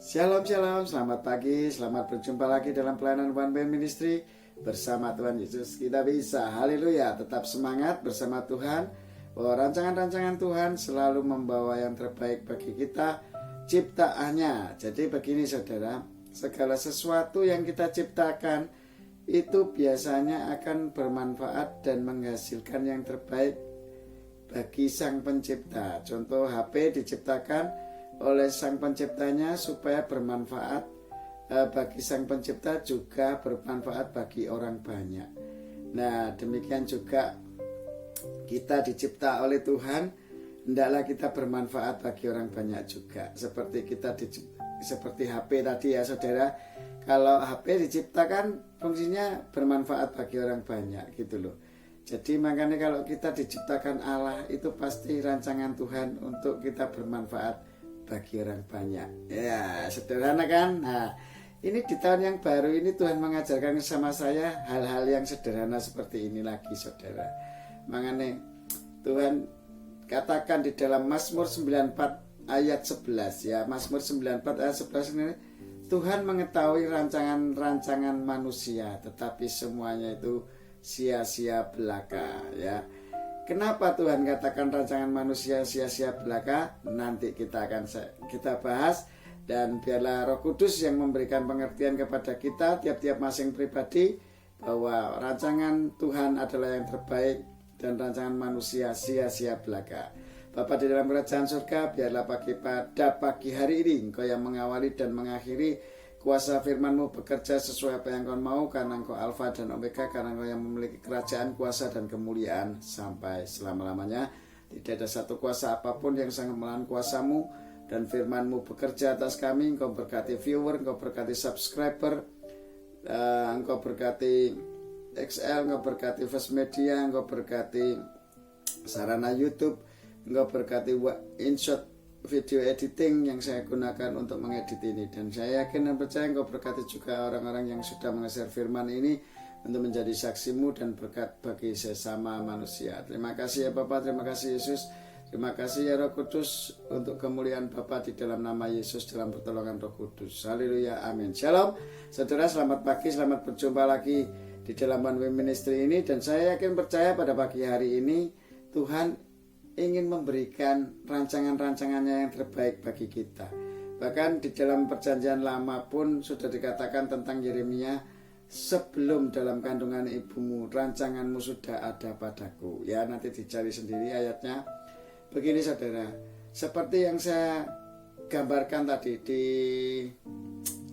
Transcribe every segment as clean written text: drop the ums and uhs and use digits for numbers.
Shalom shalom, selamat pagi, selamat berjumpa lagi dalam pelayanan One Band Ministry. Bersama Tuhan Yesus kita bisa, haleluya. Tetap semangat bersama Tuhan, bahwa rancangan-rancangan Tuhan selalu membawa yang terbaik bagi kita, ciptaannya. Jadi begini saudara, segala sesuatu yang kita ciptakan itu biasanya akan bermanfaat dan menghasilkan yang terbaik bagi sang pencipta. Contoh, HP diciptakan oleh sang penciptanya supaya bermanfaat bagi sang pencipta, juga bermanfaat bagi orang banyak. Nah, demikian juga kita dicipta oleh Tuhan, hendaklah kita bermanfaat bagi orang banyak juga. Seperti seperti HP tadi ya saudara, kalau HP diciptakan fungsinya bermanfaat bagi orang banyak gitu loh. Jadi makanya kalau kita diciptakan Allah, itu pasti rancangan Tuhan untuk kita bermanfaat bagi orang banyak. Ya, sederhana kan? Nah, ini di tahun yang baru ini Tuhan mengajarkan sama saya hal-hal yang sederhana seperti ini lagi, saudara. Makanya Tuhan katakan di dalam Mazmur 94 ayat 11 ya, Mazmur 94 ayat 11 ini, Tuhan mengetahui rancangan-rancangan manusia, tetapi semuanya itu sia-sia belaka ya. Kenapa Tuhan katakan rancangan manusia sia-sia belaka? Nanti kita bahas, dan biarlah Roh Kudus yang memberikan pengertian kepada kita tiap-tiap masing pribadi bahwa rancangan Tuhan adalah yang terbaik dan rancangan manusia sia-sia belaka. Bapa di dalam kerajaan surga, biarlah pada pagi hari ini Engkau yang mengawali dan mengakhiri, kuasa firman-Mu bekerja sesuai apa yang Kau mau, karena Engkau Alfa dan Omega, karena Engkau yang memiliki kerajaan, kuasa, dan kemuliaan sampai selama-lamanya. Tidak ada satu kuasa apapun yang sangat melawan kuasa-Mu, dan firman-Mu bekerja atas kami. Engkau berkati viewer, Engkau berkati subscriber, Engkau berkati XL, Engkau berkati First Media, Engkau berkati sarana YouTube, Engkau berkati InShot video editing yang saya gunakan untuk mengedit ini, dan saya yakin dan percaya Engkau berkati juga orang-orang yang sudah mengeser firman ini untuk menjadi saksi-Mu dan berkat bagi sesama manusia. Terima kasih ya Bapa, terima kasih Yesus, terima kasih ya Roh Kudus, untuk kemuliaan Bapa di dalam nama Yesus, dalam pertolongan Roh Kudus. Haleluya, amin. Shalom saudara, selamat pagi, selamat berjumpa lagi di dalam One Way Ministry ini, dan saya yakin percaya pada pagi hari ini Tuhan ingin memberikan rancangan-rancangannya yang terbaik bagi kita. Bahkan di dalam perjanjian lama pun sudah dikatakan tentang Yeremia, sebelum dalam kandungan ibumu rancanganmu sudah ada padaku. Ya, nanti dicari sendiri ayatnya. Begini saudara, seperti yang saya gambarkan tadi di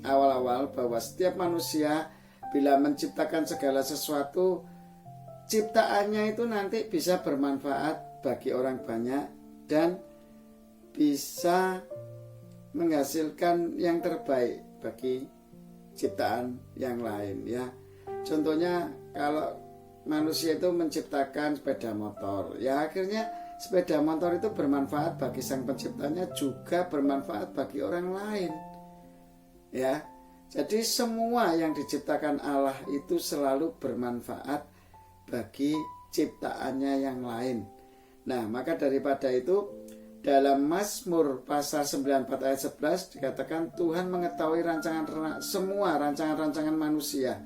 awal-awal, bahwa setiap manusia bila menciptakan segala sesuatu, ciptaannya itu nanti bisa bermanfaat bagi orang banyak dan bisa menghasilkan yang terbaik bagi ciptaan yang lain ya. Contohnya kalau manusia itu menciptakan sepeda motor, ya akhirnya sepeda motor itu bermanfaat bagi sang penciptanya, juga bermanfaat bagi orang lain ya. Jadi semua yang diciptakan Allah itu selalu bermanfaat bagi ciptaannya yang lain. Nah, maka daripada itu dalam Mazmur pasal 94 ayat 11 dikatakan Tuhan mengetahui semua rancangan-rancangan manusia,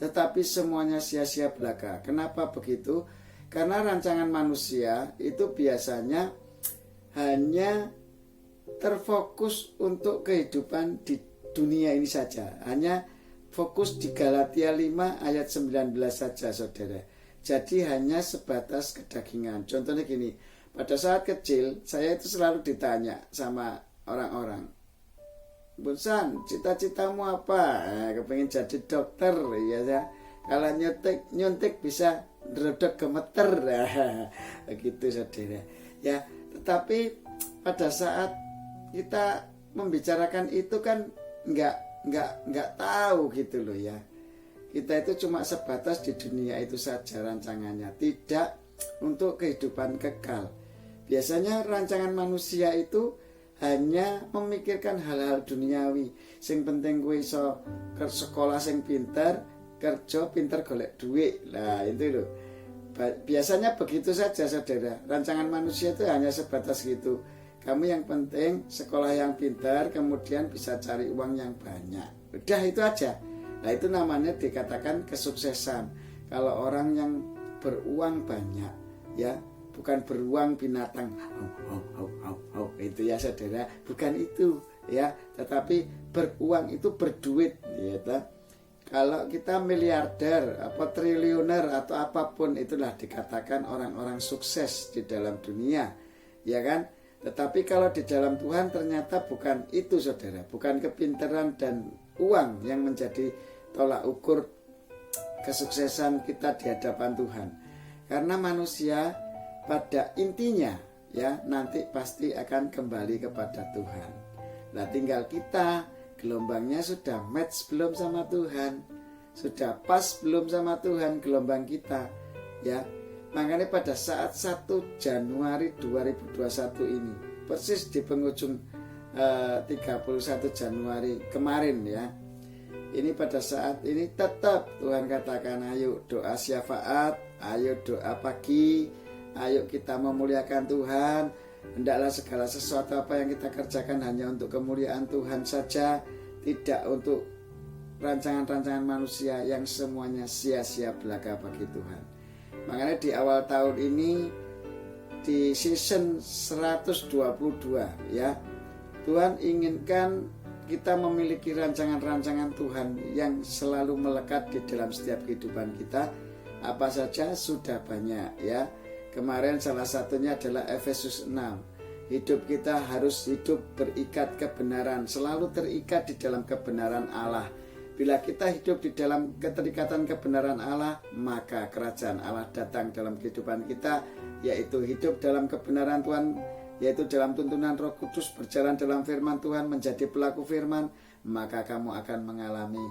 tetapi semuanya sia-sia belaka. Kenapa begitu? Karena rancangan manusia itu biasanya hanya terfokus untuk kehidupan di dunia ini saja. Hanya fokus di Galatia 5 ayat 19 saja saudara. Jadi hanya sebatas kedagingan. Contohnya gini, pada saat kecil saya itu selalu ditanya sama orang-orang, Bunsan, cita-citamu apa? Kepengen jadi dokter ya. Kalau nyuntik bisa redok gemeter. Begitu saudara. Ya, tetapi pada saat kita membicarakan itu kan nggak tahu gitu loh ya. Kita itu cuma sebatas di dunia itu saja rancangannya, tidak untuk kehidupan kekal. Biasanya rancangan manusia itu hanya memikirkan hal-hal duniawi. Sing penting gue iso ke sekolah sing pinter, kerja pinter golek duit. Lah itu loh. Biasanya begitu saja saudara. Rancangan manusia itu hanya sebatas gitu. Kamu yang penting sekolah yang pintar, kemudian bisa cari uang yang banyak. Udah itu aja. Nah itu namanya dikatakan kesuksesan. Kalau orang yang beruang banyak, ya bukan beruang binatang, itu ya saudara, bukan itu ya, tetapi beruang itu berduit, ya. Kalau kita miliarder, apa triliuner atau apapun, itulah dikatakan orang-orang sukses di dalam dunia, ya kan? Tetapi kalau di dalam Tuhan ternyata bukan itu saudara, bukan kepintaran dan uang yang menjadi tolak ukur kesuksesan kita di hadapan Tuhan. Karena manusia pada intinya ya nanti pasti akan kembali kepada Tuhan. Nah tinggal kita gelombangnya sudah match belum sama Tuhan, sudah pas belum sama Tuhan gelombang kita, ya. Makanya pada saat 1 Januari 2021 ini, persis di penghujung 31 Januari kemarin ya, ini pada saat ini tetap Tuhan katakan ayo doa syafaat, ayo doa pagi, ayo kita memuliakan Tuhan. Hendaklah segala sesuatu apa yang kita kerjakan hanya untuk kemuliaan Tuhan saja, tidak untuk rancangan-rancangan manusia yang semuanya sia-sia belaka bagi Tuhan. Makanya di awal tahun ini, di season 122 ya, Tuhan inginkan kita memiliki rancangan-rancangan Tuhan yang selalu melekat di dalam setiap kehidupan kita. Apa saja sudah banyak ya. Kemarin salah satunya adalah Efesus 6. Hidup kita harus hidup berikat kebenaran, selalu terikat di dalam kebenaran Allah. Bila kita hidup di dalam keterikatan kebenaran Allah, maka kerajaan Allah datang dalam kehidupan kita, yaitu hidup dalam kebenaran Tuhan, yaitu dalam tuntunan Roh Kudus, berjalan dalam firman Tuhan, menjadi pelaku firman, maka kamu akan mengalami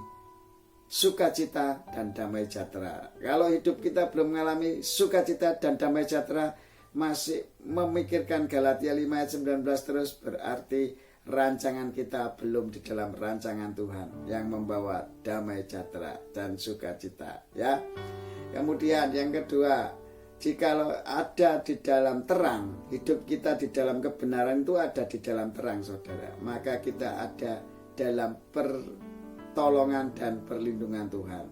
sukacita dan damai sejahtera. Kalau hidup kita belum mengalami sukacita dan damai sejahtera, masih memikirkan Galatia 5 ayat 19 terus, berarti rancangan kita belum di dalam rancangan Tuhan yang membawa damai sejahtera dan sukacita ya. Kemudian yang kedua, jikalau ada di dalam terang, hidup kita di dalam kebenaran itu ada di dalam terang saudara, maka kita ada dalam pertolongan dan perlindungan Tuhan.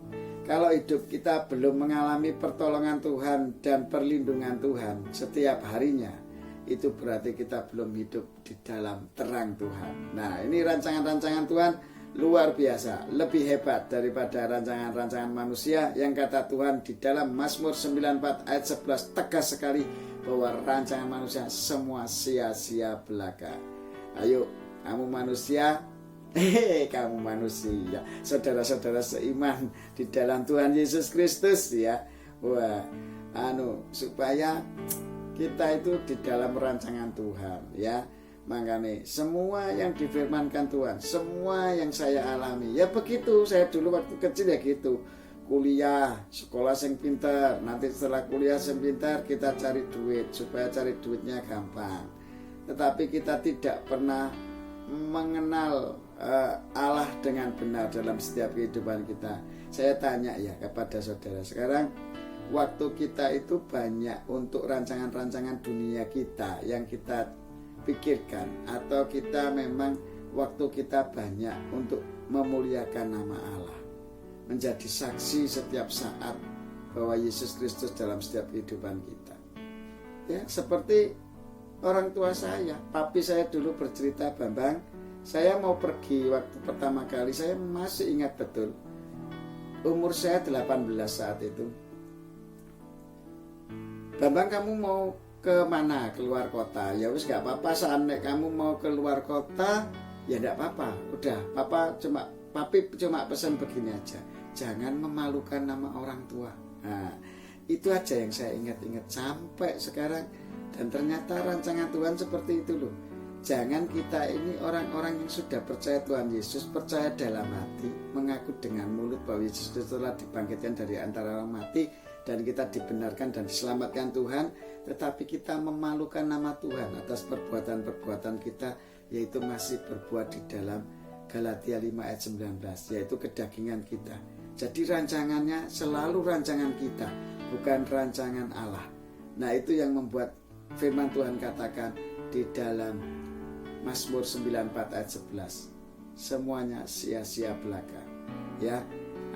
Kalau hidup kita belum mengalami pertolongan Tuhan dan perlindungan Tuhan setiap harinya, itu berarti kita belum hidup di dalam terang Tuhan. Nah ini rancangan-rancangan Tuhan luar biasa, lebih hebat daripada rancangan-rancangan manusia, yang kata Tuhan di dalam Mazmur 94 ayat 11 tegas sekali bahwa rancangan manusia semua sia-sia belaka. Ayo kamu manusia, kamu manusia, saudara-saudara seiman di dalam Tuhan Yesus Kristus ya. Wah, supaya kita itu di dalam rancangan Tuhan ya. Makanya semua yang difirmankan Tuhan, semua yang saya alami ya begitu. Saya dulu waktu kecil ya gitu, kuliah, sekolah yang pintar, nanti setelah kuliah yang pintar kita cari duit supaya cari duitnya gampang. Tetapi kita tidak pernah mengenal Allah dengan benar dalam setiap kehidupan kita. Saya tanya ya kepada saudara sekarang, waktu kita itu banyak untuk rancangan-rancangan dunia kita yang kita pikirkan, atau kita memang waktu kita banyak untuk memuliakan nama Allah, menjadi saksi setiap saat bahwa Yesus Kristus dalam setiap kehidupan kita. Ya, seperti orang tua saya, papi saya dulu bercerita, Bambang, saya mau pergi waktu pertama kali, saya masih ingat betul, umur saya 18 saat itu. Bambang, kamu mau ke mana? Keluar kota. Ya wis gak apa-apa, seandainya kamu mau keluar kota ya gak apa-apa. Udah, papi cuma pesan begini aja, jangan memalukan nama orang tua. Nah, itu aja yang saya ingat-ingat sampai sekarang. Dan ternyata rancangan Tuhan seperti itu loh. Jangan kita ini orang-orang yang sudah percaya Tuhan Yesus, percaya dalam hati, mengaku dengan mulut bahwa Yesus telah dibangkitkan dari antara orang mati, dan kita dibenarkan dan diselamatkan Tuhan, tetapi kita memalukan nama Tuhan atas perbuatan-perbuatan kita, yaitu masih berbuat di dalam Galatia 5 ayat 19, yaitu kedagingan kita. Jadi rancangannya selalu rancangan kita, bukan rancangan Allah. Nah itu yang membuat firman Tuhan katakan, di dalam Mazmur 94 ayat 11. Semuanya sia-sia belaka. Ya,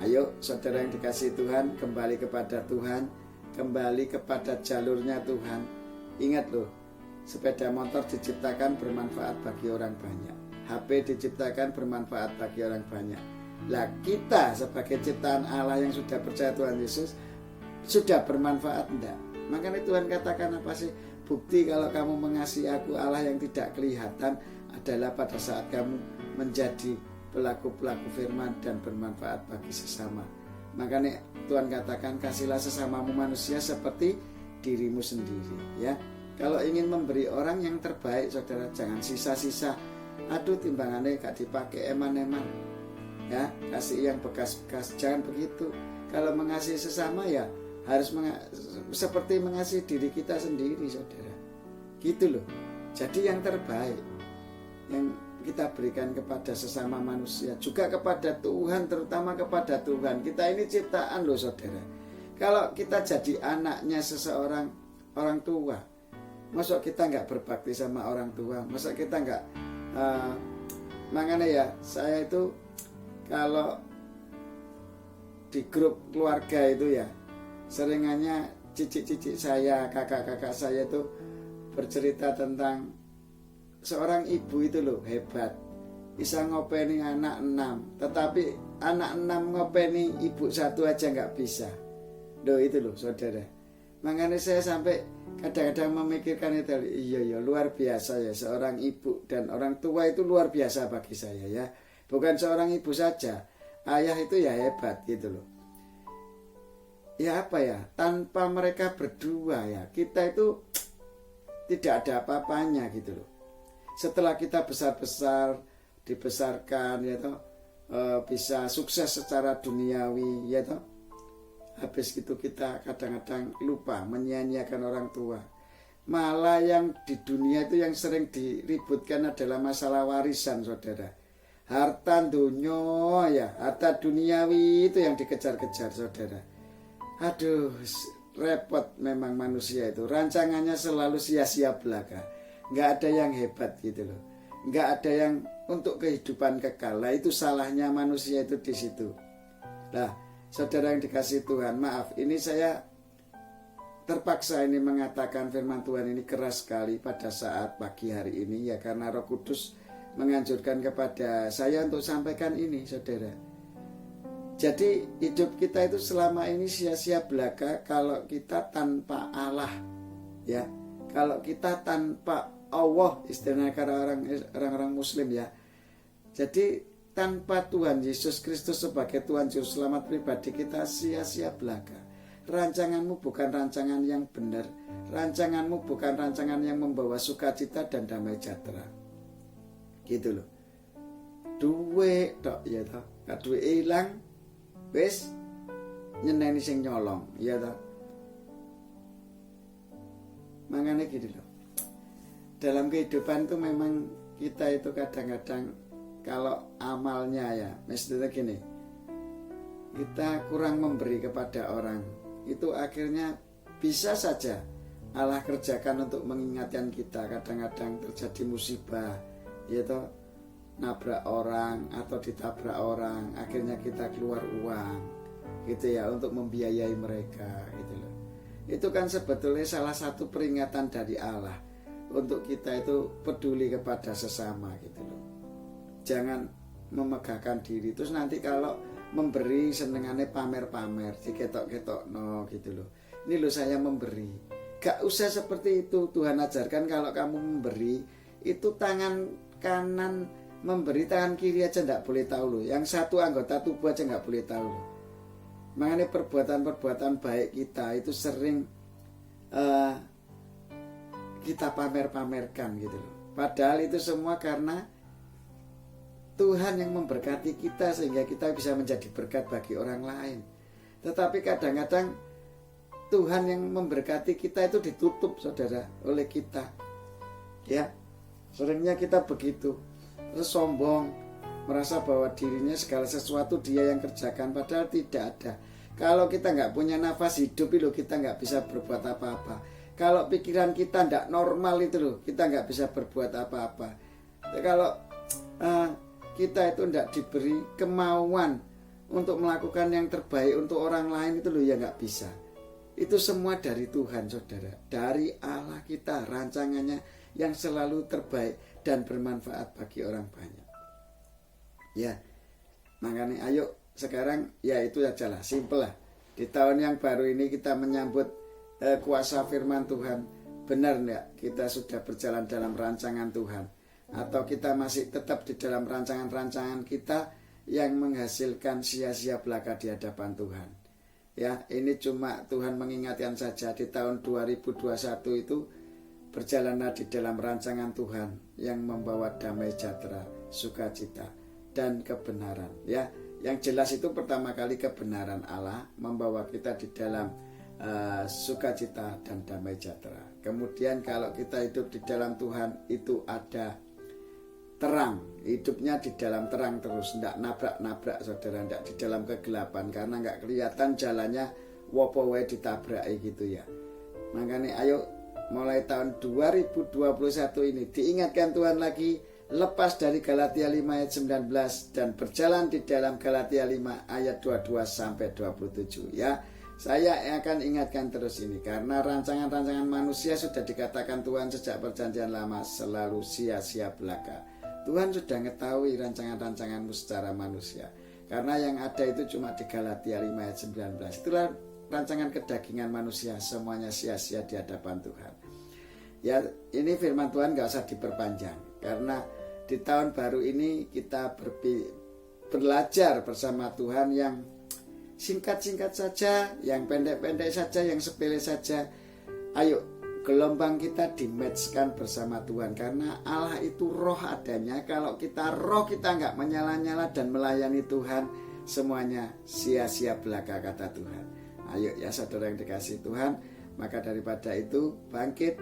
ayo saudara yang dikasihi Tuhan, kembali kepada Tuhan, kembali kepada jalurnya Tuhan. Ingat loh, sepeda motor diciptakan bermanfaat bagi orang banyak, HP diciptakan bermanfaat bagi orang banyak. Lah kita sebagai ciptaan Allah yang sudah percaya Tuhan Yesus, sudah bermanfaat enggak? Makanya Tuhan katakan apa sih? Bukti kalau kamu mengasihi aku, Allah yang tidak kelihatan, adalah pada saat kamu menjadi pelaku-pelaku firman dan bermanfaat bagi sesama. Makanya Tuhan katakan, kasihlah sesamamu manusia seperti dirimu sendiri. Ya, kalau ingin memberi orang yang terbaik, saudara, jangan sisa-sisa. Aduh, timbangannya gak dipakai eman-eman. Ya, kasih yang bekas-bekas, jangan begitu. Kalau mengasihi sesama ya harus seperti mengasihi diri kita sendiri, saudara. Gitu loh. Jadi yang terbaik yang kita berikan kepada sesama manusia, juga kepada Tuhan, terutama kepada Tuhan. Kita ini ciptaan loh, saudara. Kalau kita jadi anaknya seseorang orang tua, masa kita nggak berbakti sama orang tua? Masa kita nggak makanya ya, saya itu kalau di grup keluarga itu ya, seringannya cicik-cicik saya, kakak-kakak saya itu bercerita tentang seorang ibu itu loh hebat, bisa ngopeni anak 6, tetapi anak 6 ngopeni ibu 1 aja nggak bisa. Loh itu loh, saudara. Makanya saya sampai kadang-kadang memikirkan itu, iya luar biasa ya, seorang ibu dan orang tua itu luar biasa bagi saya ya. Bukan seorang ibu saja, ayah itu ya hebat gitu loh. Ya apa ya, tanpa mereka berdua ya, kita itu tidak ada apa-apanya gitu loh. Setelah kita besar-besar, dibesarkan ya toh, bisa sukses secara duniawi ya toh, habis gitu kita kadang-kadang lupa menyia-nyiakan orang tua. Malah yang di dunia itu yang sering diributkan adalah masalah warisan, saudara. Harta dunia ya, harta duniawi itu yang dikejar-kejar, saudara. Aduh, repot memang manusia itu. Rancangannya selalu sia-sia belaka. Nggak ada yang hebat gitu loh. Nggak ada yang untuk kehidupan kekal. Lah itu salahnya manusia itu di situ. Nah, saudara yang dikasihi Tuhan, maaf, ini saya terpaksa ini mengatakan firman Tuhan ini keras sekali pada saat pagi hari ini ya, karena Roh Kudus menganjurkan kepada saya untuk sampaikan ini, saudara. Jadi hidup kita itu selama ini sia-sia belaka kalau kita tanpa Allah ya. Kalau kita tanpa Allah, istilahnya orang-orang Muslim ya. Jadi tanpa Tuhan Yesus Kristus sebagai Tuhan Juru Selamat pribadi kita sia-sia belaka. Rancanganmu bukan rancangan yang benar. Rancanganmu bukan rancangan yang membawa sukacita dan damai sejahtera. Gitu loh. Duwe tok ya toh. Ka duwe ilang wis nyeneni sing nyolong ya toh. Makanya gitu loh. Dalam kehidupan itu memang kita itu kadang-kadang kalau amalnya ya, mestinya gini, kita kurang memberi kepada orang, itu akhirnya bisa saja Allah kerjakan untuk mengingatkan kita. Kadang-kadang terjadi musibah, yaitu nabrak orang atau ditabrak orang, akhirnya kita keluar uang, gitu ya, untuk membiayai mereka, gitu loh. Itu kan sebetulnya salah satu peringatan dari Allah untuk kita itu peduli kepada sesama, gitu loh. Jangan memegahkan diri terus nanti kalau memberi senengannya pamer-pamer, diketok-ketok no gitu loh. Ini loh saya memberi. Gak usah seperti itu. Tuhan ajarkan kalau kamu memberi itu tangan kanan memberi, tangan kiri aja gak boleh tahu loh. Yang satu anggota tubuh aja gak boleh tahu loh. Makanya perbuatan-perbuatan baik kita itu sering kita pamer-pamerkan gitu loh. Padahal itu semua karena Tuhan yang memberkati kita sehingga kita bisa menjadi berkat bagi orang lain. Tetapi kadang-kadang Tuhan yang memberkati kita itu ditutup, saudara, oleh kita. Ya, seringnya kita begitu. Terus sombong, merasa bahwa dirinya segala sesuatu dia yang kerjakan, padahal tidak ada. Kalau kita nggak punya nafas hidup itu kita nggak bisa berbuat apa-apa. Kalau pikiran kita tidak normal itu loh, kita nggak bisa berbuat apa-apa. Kalau kita itu tidak diberi kemauan untuk melakukan yang terbaik untuk orang lain itu loh, ya nggak bisa. Itu semua dari Tuhan, saudara, dari Allah kita, rancangannya yang selalu terbaik dan bermanfaat bagi orang banyak. Ya, makanya ayo sekarang ya itu aja lah, simple lah. Di tahun yang baru ini kita menyambut kuasa firman Tuhan. Benar enggak kita sudah berjalan dalam rancangan Tuhan, atau kita masih tetap di dalam rancangan-rancangan kita yang menghasilkan sia-sia belaka di hadapan Tuhan? Ya, ini cuma Tuhan mengingatkan saja, di tahun 2021 itu berjalanlah di dalam rancangan Tuhan yang membawa damai sejahtera, sukacita, dan kebenaran. Ya, yang jelas itu pertama kali kebenaran Allah membawa kita di dalam sukacita dan damai sejahtera. Kemudian kalau kita hidup di dalam Tuhan itu ada terang, hidupnya di dalam terang terus, tidak nabrak-nabrak, saudara, tidak di dalam kegelapan, karena nggak kelihatan jalannya, wopo wae ditabrak gitu ya. Makanya ayo mulai tahun 2021 ini diingatkan Tuhan lagi, lepas dari Galatia 5 ayat 19 dan berjalan di dalam Galatia 5 ayat 22 sampai 27 ya. Saya akan ingatkan terus ini karena rancangan-rancangan manusia sudah dikatakan Tuhan sejak perjanjian lama selalu sia-sia belaka. Tuhan sudah mengetahui rancangan-rancanganmu secara manusia, karena yang ada itu cuma di Galatia 5 ayat 19. Itulah rancangan kedagingan manusia, semuanya sia-sia di hadapan Tuhan. Ya, ini firman Tuhan gak usah diperpanjang, karena di tahun baru ini kita belajar bersama Tuhan yang singkat-singkat saja, yang pendek-pendek saja, yang sepele saja. Ayo, gelombang kita dimatchkan bersama Tuhan, karena Allah itu roh adanya. Kalau kita roh, kita nggak menyala-nyala dan melayani Tuhan, semuanya sia-sia belaka, kata Tuhan. Ayo ya saudara yang dikasih Tuhan, maka daripada itu bangkit,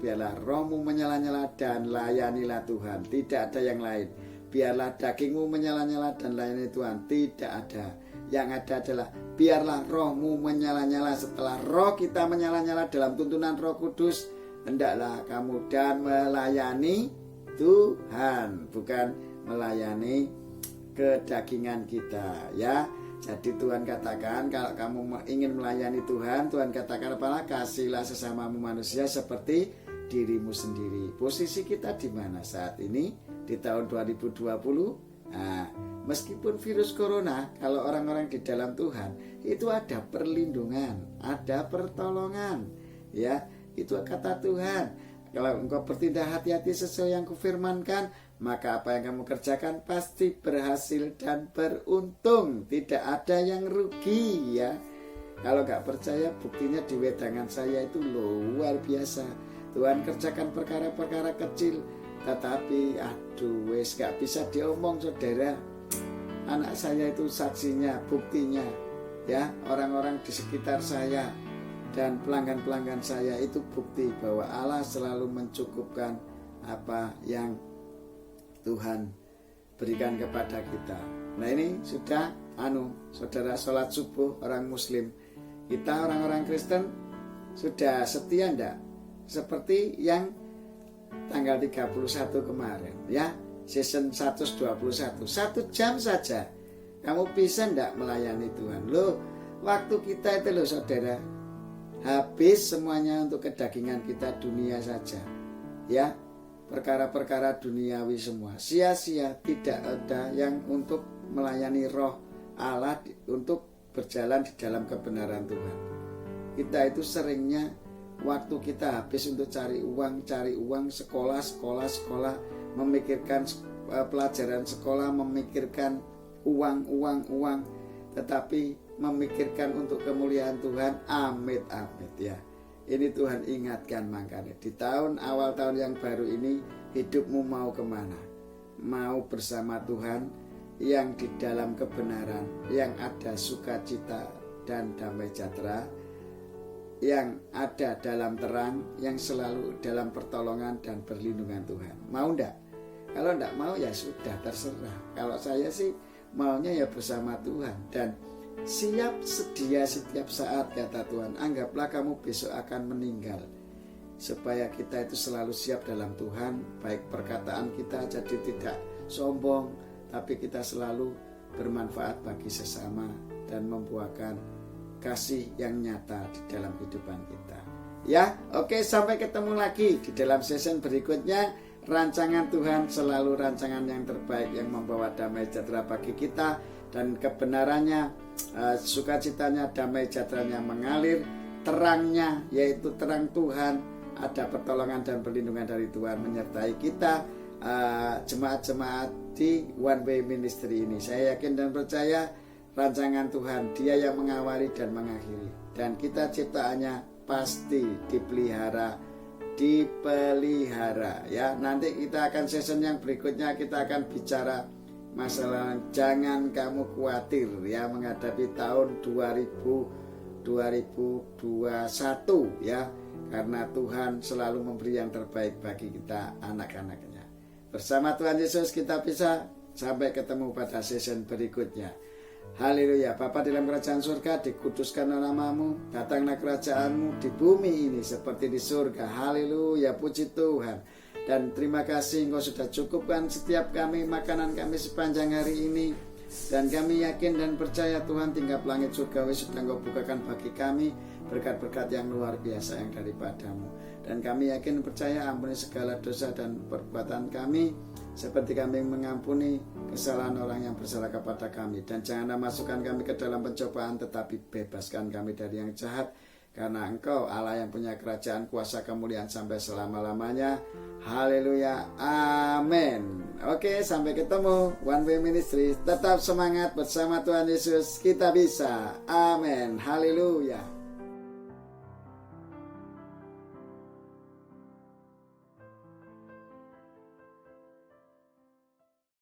biarlah rohmu menyala-nyala dan layanilah Tuhan, tidak ada yang lain. Biarlah dagingmu menyala-nyala dan layani Tuhan, tidak ada. Yang ada adalah biarlah rohmu menyala-nyala. Setelah roh kita menyala-nyala dalam tuntunan Roh Kudus, hendaklah kamu dan melayani Tuhan, bukan melayani kedagingan kita ya. Jadi Tuhan katakan, kalau kamu ingin melayani Tuhan, Tuhan katakan apalah? Kasihlah sesamamu manusia seperti dirimu sendiri. Posisi kita di mana saat ini? Di tahun 2020, nah, meskipun virus corona, kalau orang-orang di dalam Tuhan itu ada perlindungan, ada pertolongan, ya itu kata Tuhan. Kalau engkau bertindak hati-hati sesuai yang kufirmankan, maka apa yang kamu kerjakan pasti berhasil dan beruntung, tidak ada yang rugi ya. Kalau gak percaya, buktinya di wedangan saya itu luar biasa. Tuhan kerjakan perkara-perkara kecil, tetapi aduh wes gak bisa diomong, saudara. Anak saya itu saksinya, buktinya ya. Orang-orang di sekitar saya dan pelanggan-pelanggan saya itu bukti bahwa Allah selalu mencukupkan apa yang Tuhan berikan kepada kita. Nah ini sudah saudara, sholat subuh orang muslim, kita orang-orang Kristen sudah setia enggak? Seperti yang tanggal 31 kemarin ya, season 121, 1 jam saja kamu bisa enggak melayani Tuhan? Loh, waktu kita itu loh saudara, habis semuanya untuk kedagingan kita, dunia saja ya, perkara-perkara duniawi semua sia-sia, tidak ada yang untuk melayani roh Allah, untuk berjalan di dalam kebenaran Tuhan. Kita itu seringnya waktu kita habis untuk cari uang, sekolah, memikirkan pelajaran sekolah, memikirkan uang, tetapi memikirkan untuk kemuliaan Tuhan, amit ya. Ini Tuhan ingatkan, makanya di awal tahun yang baru ini, hidupmu mau kemana? Mau bersama Tuhan yang di dalam kebenaran, yang ada sukacita dan damai sejahtera, yang ada dalam terang, yang selalu dalam pertolongan dan perlindungan Tuhan. Mau enggak? Kalau enggak mau ya sudah, terserah. Kalau saya sih maunya ya bersama Tuhan, dan siap sedia setiap saat, kata Tuhan. Anggaplah kamu besok akan meninggal, supaya kita itu selalu siap dalam Tuhan. Baik perkataan kita jadi tidak sombong, tapi kita selalu bermanfaat bagi sesama dan membuahkan kasih yang nyata di dalam kehidupan kita. Ya, oke, sampai ketemu lagi di dalam season berikutnya. Rancangan Tuhan selalu rancangan yang terbaik yang membawa damai sejahtera bagi kita, dan kebenarannya, sukacitanya, damai sejahteranya mengalir, terangnya yaitu terang Tuhan, ada pertolongan dan perlindungan dari Tuhan menyertai kita, jemaat-jemaat di One Way Ministry ini. Saya yakin dan percaya rancangan Tuhan, Dia yang mengawali dan mengakhiri, dan kita ciptaannya pasti dipelihara ya. Nanti kita akan season yang berikutnya, kita akan bicara masalah jangan kamu khawatir ya menghadapi tahun 2021 ya, karena Tuhan selalu memberi yang terbaik bagi kita anak-anaknya. Bersama Tuhan Yesus kita bisa sampai ketemu pada season berikutnya. Haleluya. Bapa dalam kerajaan surga, dikuduskanlah namamu, datanglah kerajaanmu di bumi ini seperti di surga. Haleluya, puji Tuhan. Dan terima kasih Engkau sudah cukupkan setiap kami, makanan kami sepanjang hari ini. Dan kami yakin dan percaya Tuhan, tingkap langit surgawi sudah Engkau bukakan bagi kami berkat-berkat yang luar biasa yang daripadamu. Dan kami yakin percaya, ampuni segala dosa dan perbuatan kami, seperti kami mengampuni kesalahan orang yang bersalah kepada kami. Dan janganlah masukkan kami ke dalam pencobaan, tetapi bebaskan kami dari yang jahat, karena Engkau Allah yang punya kerajaan, kuasa, kemuliaan sampai selama-lamanya. Haleluya, amin. Oke, sampai ketemu One Way Ministry. Tetap semangat bersama Tuhan Yesus, kita bisa. Amin, haleluya.